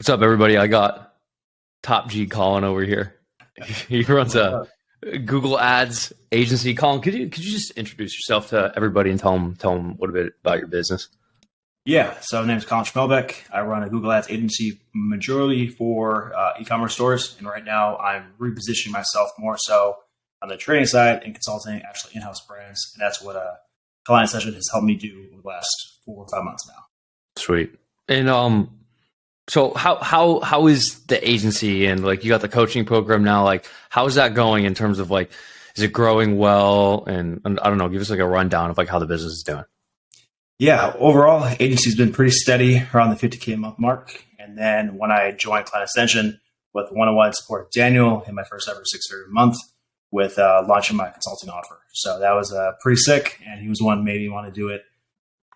What's up, everybody? I got Top G Collin over here. He runs What's a up? Google Ads agency. Collin, could you just introduce yourself to everybody and tell them a little bit about your business? Yeah, so my name is Collin Schmelbeck. I run a Google Ads agency majority for e-commerce stores, and right now I'm repositioning myself more so on the training side and consulting actually in-house brands, and that's what Collin and Ascension has helped me do over the last 4 or 5 months now. Sweet. And so how is the agency and like you got the coaching program now? Like, how is that going in terms of like, is it growing well? And I don't know, give us like a rundown of like how the business is doing. Yeah, overall, agency's been pretty steady around the 50K a month mark, and then when I joined Collin Ascension with one-on-one support with Daniel in my first ever six-figure month with launching my consulting offer. So that was pretty sick, and he was one made me want to do it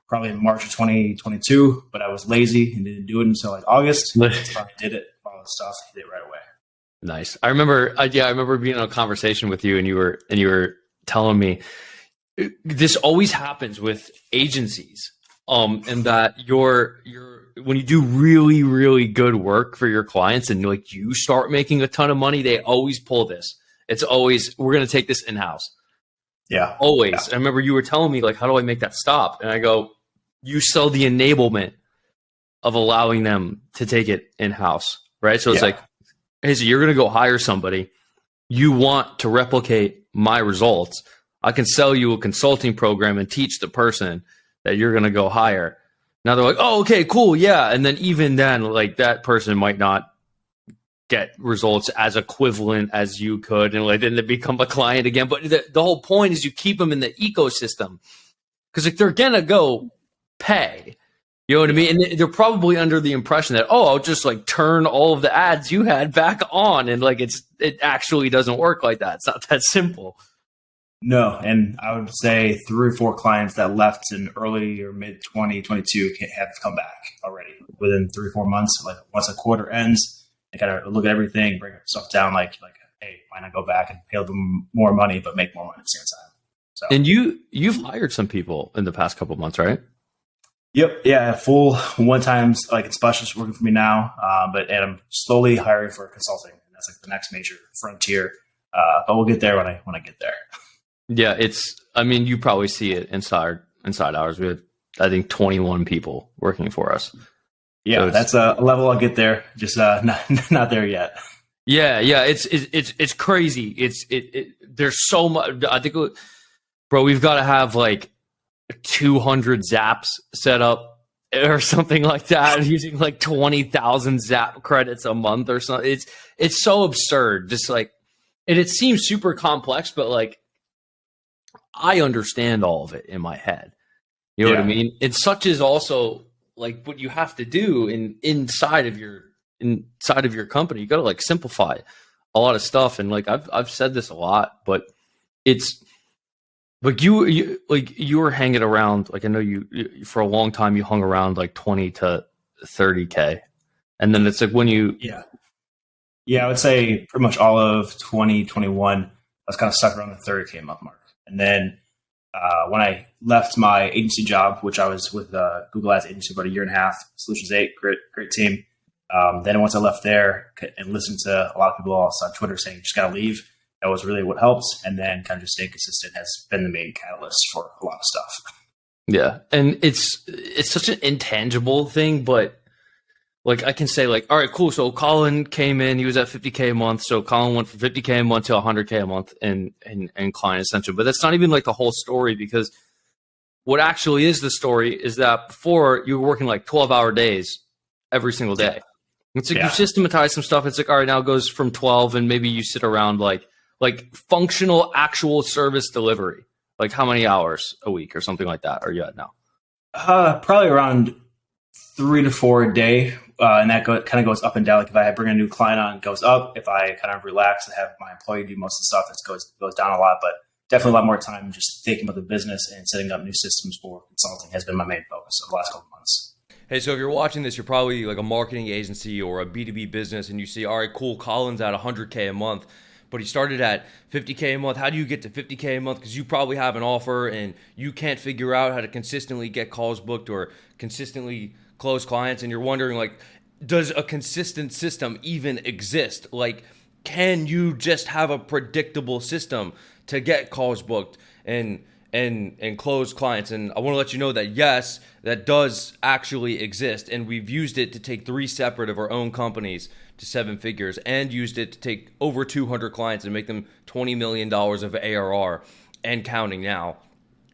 probably in March of 2022, but I was lazy and didn't do it until like August. Finally did it, all the stuff, hit it right away. Nice. I remember being in a conversation with you, and you were telling me this always happens with agencies, and that you're when you do really really good work for your clients, and like you start making a ton of money, they always pull this. It's always, we're going to take this in house. Yeah, Always. yeah, I remember you were telling me like, how do I make that stop? And I go, you sell the enablement of allowing them to take it in house, right? So it's yeah, like, hey, so you're going to go hire somebody. You want to replicate my results. I can sell you a consulting program and teach the person that you're going to go hire. Now they're like, oh, okay, cool. Yeah. And then even then, like that person might not get results as equivalent as you could. And like, then they become a client again. But the whole point is you keep them in the ecosystem because like they're going to go pay. You know what I mean? And they're probably under the impression that, oh, I'll just like turn all of the ads you had back on. And like, it actually doesn't work like that. It's not that simple. No, and I would say 3 or 4 clients that left in early or mid 2022 have come back already within 3 or 4 months. Like once a quarter ends, they kind of look at everything, bring stuff down. Like, hey, why not go back and pay them more money, but make more money at the same time? So, And you've hired some people in the past couple of months, right? yep, yeah, full one-time like specialist working for me now, and I'm slowly hiring for consulting. And that's like the next major frontier. But we'll get there when I get there. Yeah, I mean, you probably see it inside hours. We had, I think, 21 people working for us. Yeah, So that's a level I'll get there. Just not there yet. yeah, it's crazy. There's so much. I think, bro, we've got to have like 200 zaps set up or something like that, using like 20,000 zap credits a month or something. It's so absurd. Just like, and it seems super complex, but like I understand all of it in my head. You know what I Yeah, mean? And such is also like what you have to do inside of your company. You got to like simplify a lot of stuff. And like I've said this a lot, but it's like you were hanging around. Like I know you for a long time you hung around like 20 to 30K, and then it's like when you yeah, yeah. I would say pretty much all of 2021, I was kind of stuck around the 30K month mark, and then when I left my agency job, which I was with Google Ads agency about a year and a half, Solutions 8, great team. Then once I left there and listened to a lot of people else on Twitter saying, just got to leave, that was really what helps. And then kind of just staying consistent has been the main catalyst for a lot of stuff. yeah, and it's such an intangible thing, but like I can say like, all right, cool. So Collin came in, he was at 50K a month. So Collin went from 50K a month to 100K a month in client Ascension. But that's not even like the whole story, because what actually is the story is that before you were working like 12-hour days every single day. It's like you Yeah. systematize some stuff. It's like, all right, now it goes from 12 and maybe you sit around like functional actual service delivery. Like how many hours a week or something like that are you at now? Probably around 3 to 4 a day. And that kind of goes up and down. Like if I bring a new client on, it goes up. If I kind of relax and have my employee do most of the stuff, it goes down a lot. But definitely a lot more time just thinking about the business and setting up new systems for consulting has been my main focus of the last couple of months. Hey, so if you're watching this, you're probably like a marketing agency or a B2B business, and you see, all right, cool, Collin's at 100K a month, but he started at 50K a month. How do you get to 50K a month? Because you probably have an offer and you can't figure out how to consistently get calls booked or consistently close clients, and you're wondering, like, does a consistent system even exist? Like, can you just have a predictable system to get calls booked and close clients? And I want to let you know that yes, that does actually exist, and we've used it to take 3 separate of our own companies to 7 figures, and used it to take over 200 clients and make them $20 million of ARR and counting now.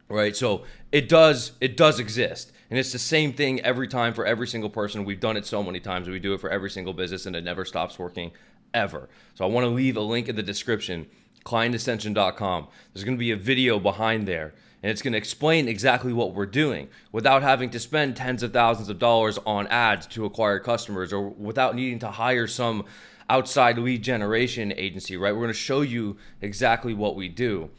Right, so it does exist, and it's the same thing every time for every single person. We've done it so many times. We do it for every single business, and it never stops working ever. So I want to leave a link in the description, clientascension.com. There's going to be a video behind there, and it's going to explain exactly what we're doing without having to spend tens of thousands of dollars on ads to acquire customers, or without needing to hire some outside lead generation agency. Right, we're going to show you exactly what we do.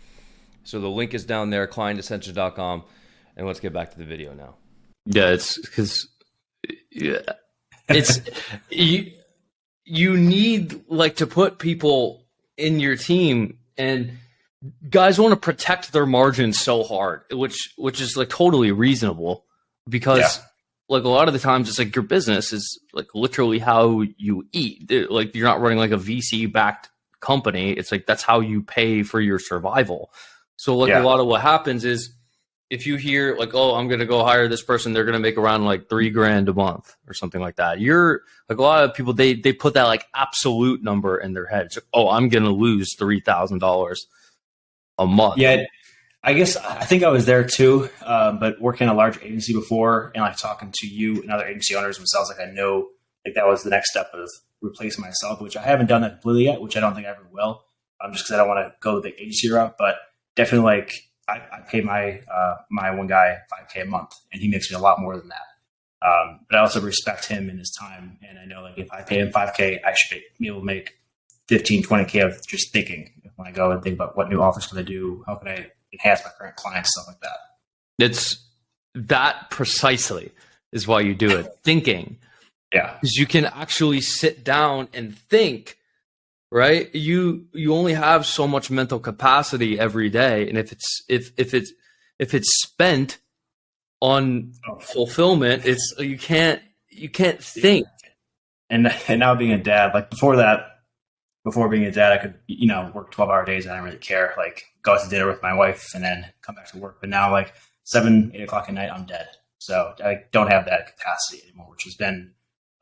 So the link is down there, clientascension.com. And let's get back to the video now. Yeah, it's because it's you need like to put people in your team, and guys want to protect their margins so hard, which is like totally reasonable, because like a lot of the times it's like your business is like literally how you eat. Like you're not running like a VC backed company. It's like that's how you pay for your survival. So like a lot of what happens is if you hear like, oh, I'm going to go hire this person, they're going to make around like $3,000 a month or something like that. You're like, a lot of people, they put that like absolute number in their head. It's like, oh, I'm going to lose $3,000 a month. Yeah. I guess I think I was there too, but working in a large agency before and like talking to you and other agency owners themselves, like I know like that was the next step of replacing myself, which I haven't done that completely yet, which I don't think I ever will, just because I don't want to go the agency route, but definitely like I pay my my one guy $5,000 a month, and he makes me a lot more than that. But I also respect him and his time, and I know like if I pay him $5,000, I should be able to make 15, 20K of just thinking when I go and think about what new offers can I do, how can I enhance my current clients, stuff like that. It's that precisely is why you do it, thinking. Yeah, because you can actually sit down and think. Right, you only have so much mental capacity every day, and if it's spent on fulfillment, it's you can't think. And now being a dad, like before being a dad, I could work 12-hour days. And I didn't really care. Like go out to dinner with my wife and then come back to work. But now like 7, 8 o'clock at night, I'm dead. So I don't have that capacity anymore, which has been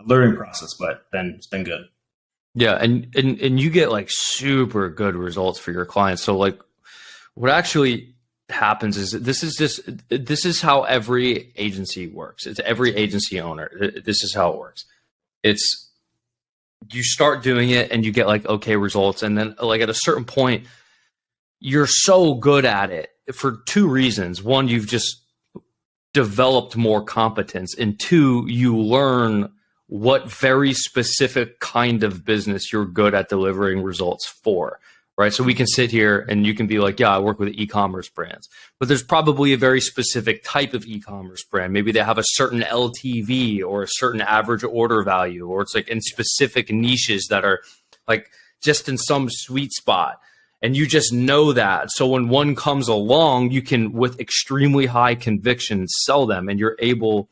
a learning process, but then it's been good. Yeah, and you get like super good results for your clients. So like what actually happens is this is how every agency works. It's every agency owner. This is how it works. It's you start doing it and you get like okay results, and then like at a certain point you're so good at it for 2 reasons. One, you've just developed more competence, and 2, you learn what very specific kind of business you're good at delivering results for, right? So we can sit here and you can be like, yeah, I work with e-commerce brands, but there's probably a very specific type of e-commerce brand. Maybe they have a certain LTV or a certain average order value, or it's like in specific niches that are like just in some sweet spot. And you just know that. So when one comes along, you can, with extremely high conviction, sell them, and you're able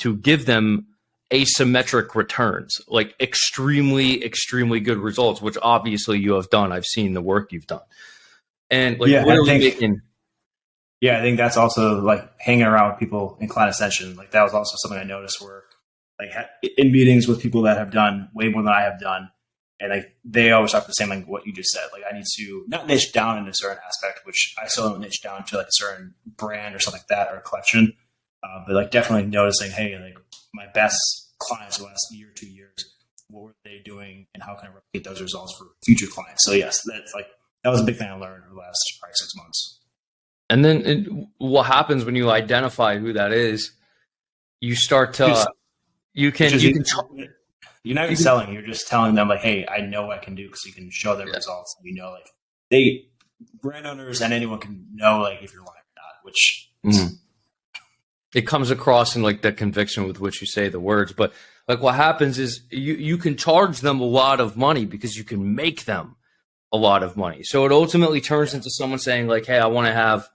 to give them asymmetric returns, like extremely, extremely good results, which obviously you have done. I've seen the work you've done. And like I think that's also like hanging around with people in Client Ascension. Like that was also something I noticed where like in meetings with people that have done way more than I have done. And like they always talk the same, like what you just said. Like I need to not niche down in a certain aspect, which I still don't niche down to like a certain brand or something like that, or a collection. But like definitely noticing, hey, like my best clients the last year, 2 years, what were they doing, and how can I replicate those results for future clients? So yes, that was a big thing I learned over the last probably 6 months. And then what happens when you identify who that is? You start to you're not even selling. You're just telling them like, hey, I know what I can do, because you can show them results. And like brand owners and anyone can know like if you're lying or not, which. It comes across in like the conviction with which you say the words. But like what happens is you can charge them a lot of money because you can make them a lot of money. So it ultimately turns into someone saying like, hey, I want to have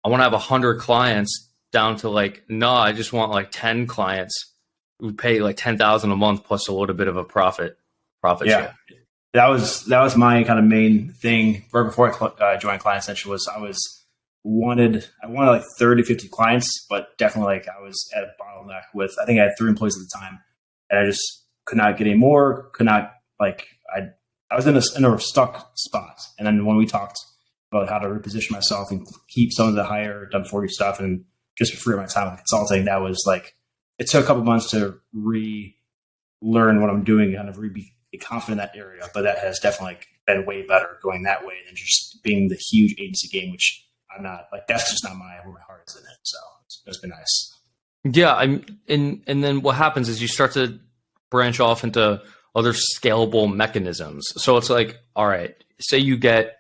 100 clients down to like, no, I just want like 10 clients we pay like 10,000 a month plus a little bit of a profit Yeah. share. That was my kind of main thing right before I joined Client Ascension. Was I wanted like 30 to 50 clients, but definitely like I was at a bottleneck with, I think I had 3 employees at the time, and I just could not get any more. Could not, like, I was in a stuck spot. And then when we talked about how to reposition myself and keep some of the higher done for you stuff and just free up my time with consulting, that was like, it took a couple months to relearn what I'm doing and kind of be confident in that area. But that has definitely been way better going that way than just being the huge agency game, which I'm not, like, that's just not where my heart is in it. So it's been nice. Yeah. And then what happens is you start to branch off into other scalable mechanisms. So it's like, all right, say you get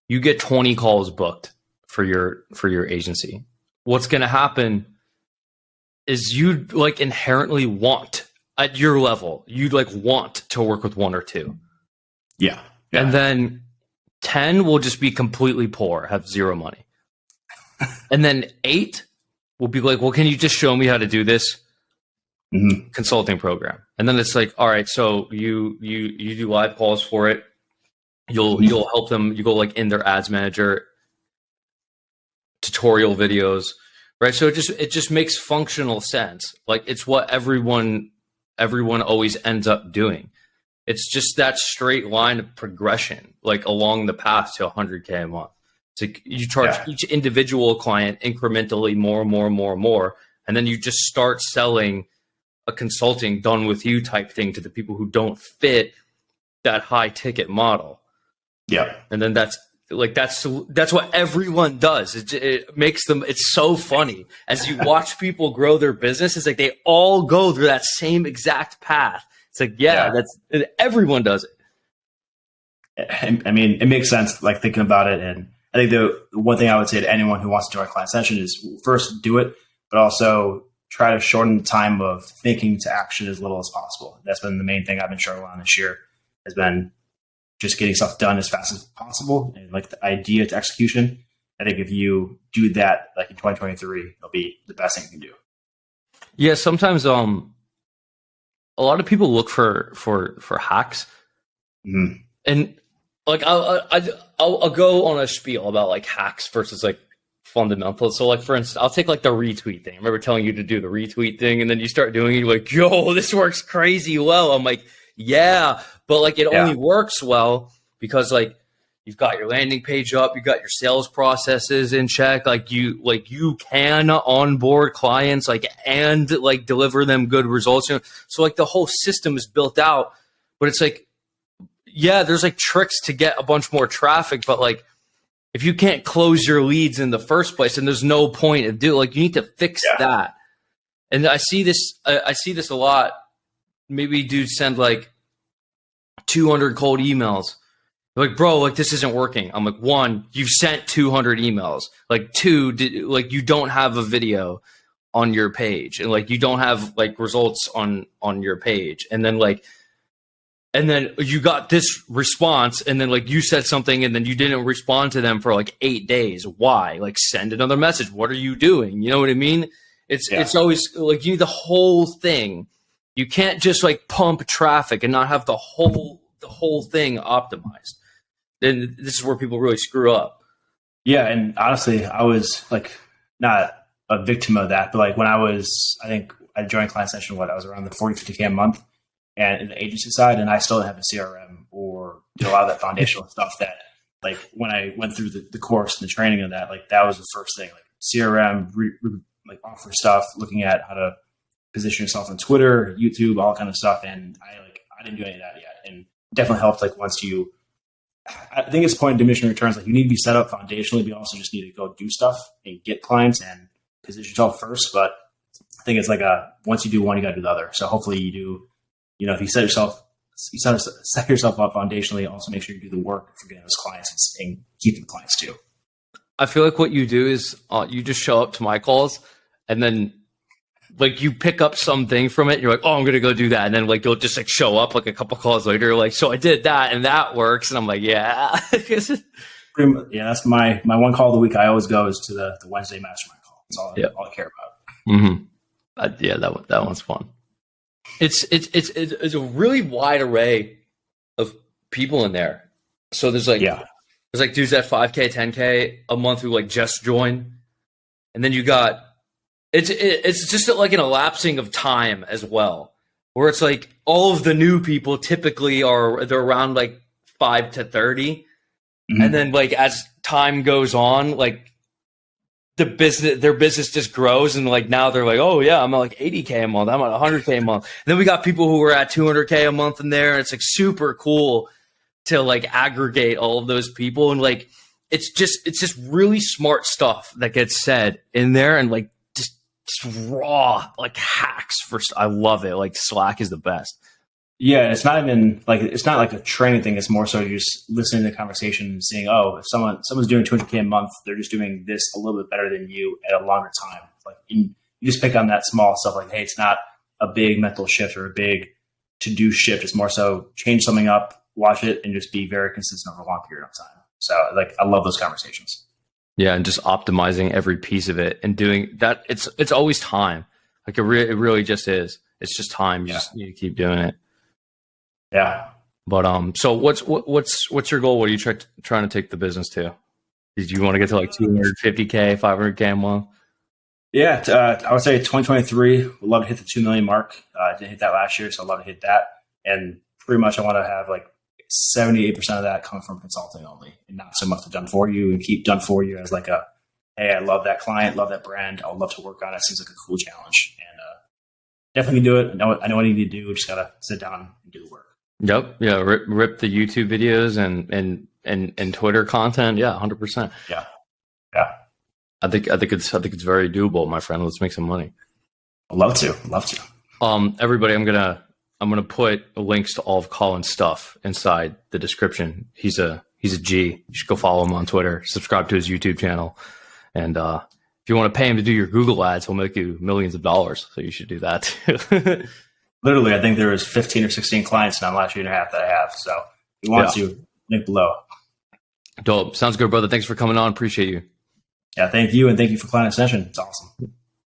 20 calls booked for your agency. What's going to happen is you like inherently want, at your level, you'd like want to work with 1 or 2. Yeah. And then 10 will just be completely poor, have zero money. And then 8 will be like, well, can you just show me how to do this consulting program? And then it's like, all right, so you do live calls for it. You'll help them. You go like in their ads manager, tutorial videos, right? So it just makes functional sense. Like, it's what everyone always ends up doing. It's just that straight line of progression, like along the path to 100K a month. It's like you charge each individual client incrementally more, and then you just start selling a consulting done with you type thing to the people who don't fit that high ticket model. Yeah. And then that's what everyone does. It makes them, it's so funny as you watch people grow their business. It's like they all go through that same exact path. It's like, everyone does it. I mean, it makes sense, like, thinking about it. And I think the one thing I would say to anyone who wants to join Client Ascension is, first, do it, but also try to shorten the time of thinking to action as little as possible. That's been the main thing I've been struggling on this year, has been just getting stuff done as fast as possible, and like the idea to execution. I think if you do that, like in 2023, it'll be the best thing you can do. Yeah, sometimes a lot of people look for hacks, and like I'll go on a spiel about like hacks versus like fundamentals. So like, for instance, I'll take like the retweet thing. I remember telling you to do the retweet thing, and then you start doing it, you're like, yo, this works crazy well. I'm like, yeah, but like it only works well because like you've got your landing page up, you got your sales processes in check, like you can onboard clients, like, and like deliver them good results. So like the whole system is built out, but it's like, yeah, there's like tricks to get a bunch more traffic, but like if you can't close your leads in the first place, and there's no point of doing, like, you need to fix that. And I see this a lot. Maybe dudes send like 200 cold emails. They're like, bro, like this isn't working. I'm like, 1, you've sent 200 emails. Like 2, like you don't have a video on your page, and like you don't have like results on your page. And then you got this response, and then like you said something, and then you didn't respond to them for like 8 days. Why? Like, send another message. What are you doing? You know what I mean? It's always like you need the whole thing. You can't just like pump traffic and not have the whole thing optimized. And this is where people really screw up. Yeah, and honestly, I was like not a victim of that, but like when I think I joined Client Ascension, I was around the 40-50K a month, and in the agency side, and I still didn't have a CRM or a lot of that foundational stuff that, like, when I went through the course and the training of that, like that was the first thing, like CRM, like offer stuff, looking at how to position yourself on Twitter, YouTube, all kind of stuff. And I didn't do any of that yet. And definitely helped, like, once I think it's point of diminishing returns. Like, you need to be set up foundationally, but you also just need to go do stuff and get clients and position yourself first. But I think it's like once you do one, you got to do the other. So hopefully you do, if you set yourself up foundationally, also make sure you do the work for getting those clients and keeping the clients too. I feel like what you do is you just show up to my calls, and then like you pick up something from it. You're like, oh, I'm going to go do that. And then like, you'll just like show up like a couple calls later. Like, so I did that and that works. And I'm like, yeah. That's my one call of the week. I always go is to the Wednesday mastermind call. That's all I care about. Mm-hmm. Yeah, that one's fun. It's a really wide array of people in there. So there's like dudes at 5K, 10K a month who like just join, and then you got it's just like an elapsing of time as well, where it's like all of the new people typically they're around like 5 to 30, and then like as time goes on, like their business just grows, and like now they're like, oh yeah, I'm at like 80K a month, I'm at 100K a month. And then we got people who are at 200K a month in there, and it's like super cool to like aggregate all of those people, and like it's just really smart stuff that gets said in there, and like just raw like hacks I love it. Like Slack is the best. Yeah, it's not even like it's not like a training thing. It's more so just listening to the conversation and seeing, oh, if someone's doing 200K a month, they're just doing this a little bit better than you at a longer time. Like you just pick on that small stuff. Like, hey, it's not a big mental shift or a big to-do shift. It's more so change something up, watch it, and just be very consistent over a long period of time. So, like, I love those conversations. Yeah, and just optimizing every piece of it and doing that. It's always time. Like it really just is. It's just time. You just need to keep doing it. Yeah. But so what's your goal? What are you trying to take the business to? Did you want to get to like 250K, 500K a month? Yeah, I would say 2023. Would love to hit the 2 million mark. I didn't hit that last year, so I'd love to hit that. And pretty much I want to have like 78% of that come from consulting only, and not so much the done for you, and keep done for you as like a, hey, I love that client, love that brand. I would love to work on it. Seems like a cool challenge, and definitely do it. I know what I need to do. Just gotta sit down and do the work. Yep. Yeah. Rip the YouTube videos and Twitter content. Yeah. 100%. Yeah. I think it's very doable, my friend. Let's make some money. I'd love to. Everybody, I'm gonna put links to all of Collin's stuff inside the description. He's a G. You should go follow him on Twitter. Subscribe to his YouTube channel, and if you want to pay him to do your Google ads, he'll make you millions of dollars. So you should do that too. Literally, I think there was 15 or 16 clients in the last year and a half that I have. So if you want to, link below. Dope. Sounds good, brother. Thanks for coming on. Appreciate you. Yeah, thank you. And thank you for Collin and Ascension. It's awesome.